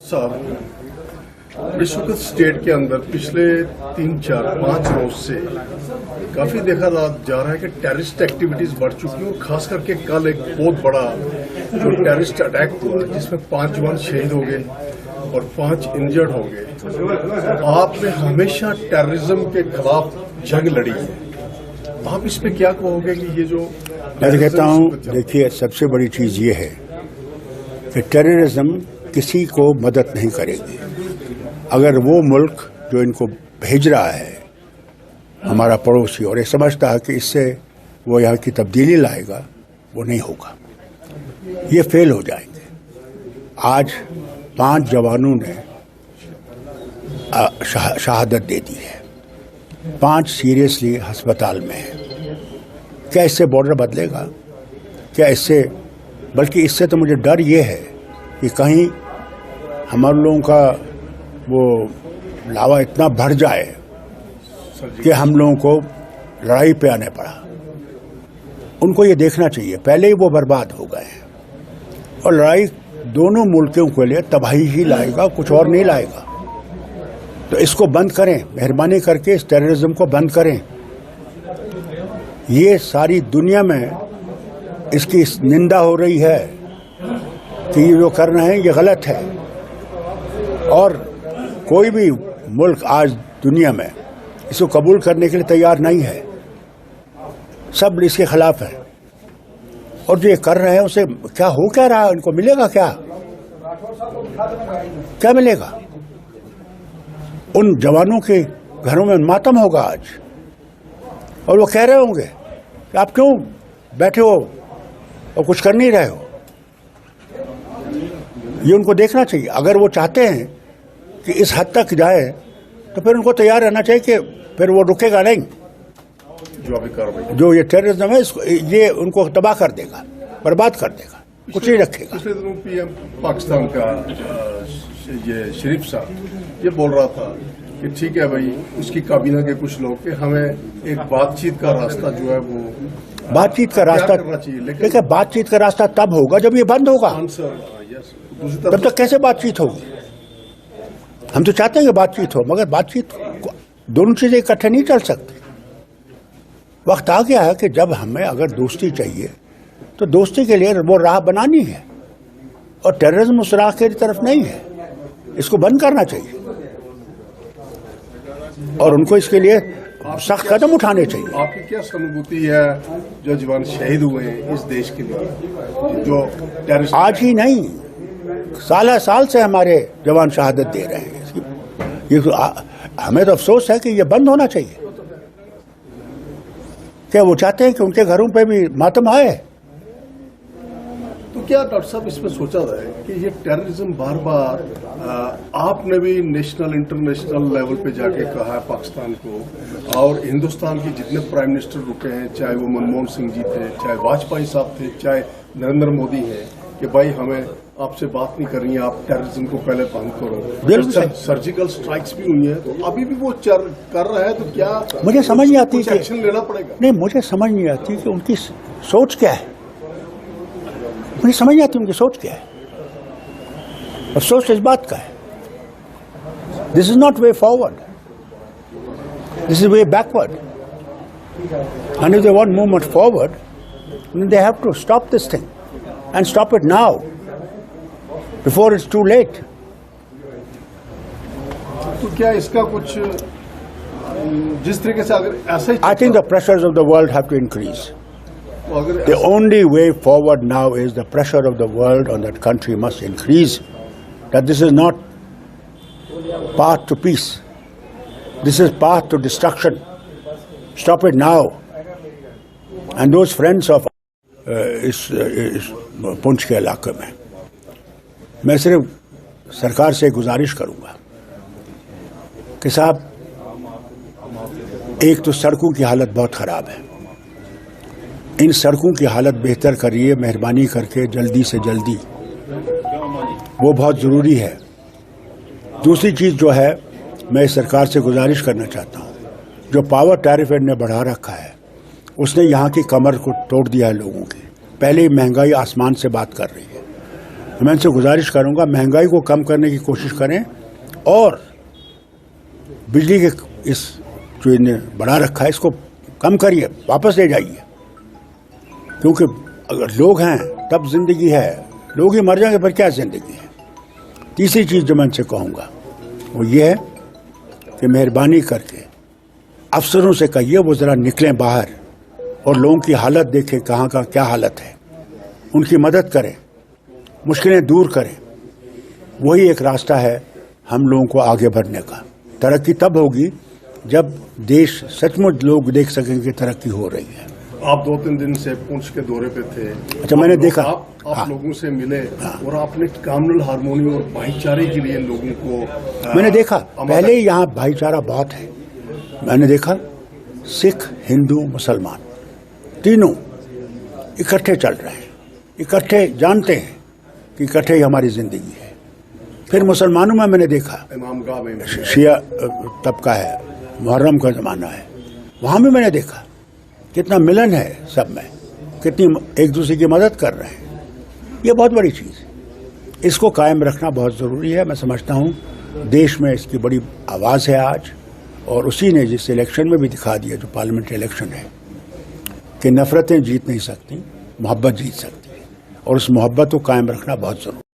साहब, विश्व के स्टेट के अंदर पिछले 3, 4, 5 रोज से काफी देखा जा रहा है कि टेररिस्ट एक्टिविटीज बढ़ चुकी हैं और खास करके कल एक बहुत बड़ा जो टेररिस्ट अटैक हुआ जिसमें 5 जवान शहीद हो गए और 5 इंजर्ड हो गए। आपने हमेशा टेररिज्म के खिलाफ जंग लड़ी है, आप इस पे क्या कहोगे कि ये जो मैं कहता हूँ, देखिए सबसे बड़ी चीज ये है कि टेररिज्म किसी को मदद नहीं करेगी। अगर वो मुल्क जो इनको भेज रहा है हमारा पड़ोसी और ये समझता है कि इससे वो यहाँ की तब्दीली लाएगा, वो नहीं होगा, ये फेल हो जाएंगे। आज 5 जवानों ने शहादत दे दी है, 5 सीरियसली अस्पताल में है। क्या इससे बॉर्डर बदलेगा? क्या इससे, बल्कि इससे तो मुझे डर ये है कि कहीं हमारे लोगों का वो लावा इतना बढ़ जाए कि हम लोगों को लड़ाई पे आने पड़ा। उनको ये देखना चाहिए पहले ही वो बर्बाद हो गए हैं और लड़ाई दोनों मुल्कों के लिए तबाही ही लाएगा, कुछ और नहीं लाएगा। तो इसको बंद करें, मेहरबानी करके इस टेररिज्म को बंद करें। ये सारी दुनिया में इसकी निंदा हो रही है कि ये जो कर रहे हैं ये गलत है और कोई भी मुल्क आज दुनिया में इसको कबूल करने के लिए तैयार नहीं है। सब इसके खिलाफ है और जो ये कर रहे हैं उसे क्या हो क्या रहा है, इनको मिलेगा क्या? क्या मिलेगा? उन जवानों के घरों में मातम होगा आज और वो कह रहे होंगे कि आप क्यों बैठे हो और कुछ कर नहीं रहे हो। ये उनको देखना चाहिए। अगर वो चाहते हैं कि इस हद तक जाए तो फिर उनको तैयार रहना चाहिए कि फिर वो रुकेगा नहीं। जो ये टेररिज्म है इसको, ये उनको तबाह कर देगा, बर्बाद कर देगा, कुछ नहीं रखेगा। पिछले दिनों पीएम पाकिस्तान का ये शरीफ साहब ये बोल रहा था कि ठीक है भाई, उसकी काबीना के कुछ लोग कि हमें एक बातचीत का रास्ता जो है वो बातचीत का रास्ता करना चाहिए, लेकिन बातचीत का रास्ता तब होगा जब ये बंद होगा। तब तक कैसे बातचीत होगी? हम तो चाहते हैं कि बातचीत हो, मगर बातचीत दोनों चीजें इकट्ठे नहीं चल सकती। वक्त आ गया है कि जब हमें अगर दोस्ती चाहिए तो दोस्ती के लिए वो राह बनानी है और टेररिज्म उस राह की तरफ नहीं है। इसको बंद करना चाहिए और उनको इसके लिए सख्त कदम उठाने चाहिए। आपकी क्या सहानुभूति है जो जवान शहीद हुए हैं इस देश के लिए, जो टेररिस्ट? आज ही नहीं, साल से हमारे जवान शहादत दे रहे हैं। ये तो हमें तो अफसोस है कि ये बंद होना चाहिए। क्या वो चाहते हैं कि उनके घरों पे भी मातम आए? तो क्या डॉक्टर साहब इसमें सोचा जाए कि ये टेररिज्म बार बार, आपने भी नेशनल इंटरनेशनल लेवल पे जाके कहा है पाकिस्तान को, और हिंदुस्तान के जितने प्राइम मिनिस्टर रुके हैं, चाहे वो मनमोहन सिंह जी थे, चाहे वाजपेयी साहब थे, चाहे नरेंद्र मोदी है, कि भाई हमें आपसे बात नहीं करनी है, आप टेररिज्म को पहले बंद करो। सर्जिकल स्ट्राइक्स भी हुई है, तो अभी भी वो कर रहा है, तो क्या मुझे समझ नहीं आती कि एक्शन लेना पड़ेगा? नहीं, मुझे समझ नहीं आती कि उनकी सोच क्या है। मुझे समझ नहीं आती उनकी सोच क्या है। अफसोस इस बात का है, this is not way forward, this is way backward. And if they want movement forward, then they have to stop this thing and stop it now before it's too late. तो क्या इसका कुछ जिस तरीके से अगर ऐसा ही, I think the pressures of the world have to increase. अगर The only way forward now is the pressure of the world on that country must increase, that this is not path to peace, this is path to destruction. Stop it now. And those friends of इस पुंछ के इलाके में, मैं सिर्फ सरकार से गुजारिश करूंगा कि साहब, एक तो सड़कों की हालत बहुत ख़राब है, इन सड़कों की हालत बेहतर करिए मेहरबानी करके, जल्दी से जल्दी, वो बहुत ज़रूरी है। दूसरी चीज़ जो है, मैं सरकार से गुजारिश करना चाहता हूँ, जो पावर टैरिफ ने बढ़ा रखा है उसने यहाँ की कमर को तोड़ दिया है लोगों की। पहले ही महंगाई आसमान से बात कर रही है, मैं इनसे गुजारिश करूंगा महंगाई को कम करने की कोशिश करें और बिजली के इस जो इन्हें बढ़ा रखा है इसको कम करिए, वापस ले जाइए, क्योंकि अगर लोग हैं तब जिंदगी है, लोग ही मर जाएंगे पर क्या जिंदगी है। तीसरी चीज जो मैं इनसे कहूंगा वो ये है कि मेहरबानी करके अफसरों से कहिए वो जरा निकलें बाहर और लोगों की हालत देखें, कहाँ का क्या हालत है, उनकी मदद करें, मुश्किलें दूर करें। वही एक रास्ता है हम लोगों को आगे बढ़ने का। तरक्की तब होगी जब देश सचमुच लोग देख सकेंगे कि तरक्की हो रही है। आप 2-3 दिन से पुंछ के दौरे पे थे। अच्छा, मैंने देखा। आप हाँ। लोगों से मिले और आपने कम्युनल हार्मोनी और भाईचारे के लिए लोगों को मैंने देखा पहले ही यहाँ भाईचारा बहुत है। मैंने देखा सिख, हिंदू, मुसलमान तीनों इकट्ठे चल रहे हैं, इकट्ठे जानते हैं कि इकट्ठे ही हमारी जिंदगी है। फिर मुसलमानों में मैंने देखा इमामगाह में शिया तबका है, मुहर्रम का जमाना है, वहां भी मैंने देखा कितना मिलन है सब में, कितनी एक दूसरे की मदद कर रहे हैं। ये बहुत बड़ी चीज है, इसको कायम रखना बहुत जरूरी है। मैं समझता हूं देश में इसकी बड़ी आवाज है आज, और उसी ने जिस इलेक्शन में भी दिखा दिया, जो पार्लियामेंट्री इलेक्शन है, कि नफरतें जीत नहीं सकती, मोहब्बत जीत सकती है, और उस मोहब्बत को कायम रखना बहुत जरूरी है।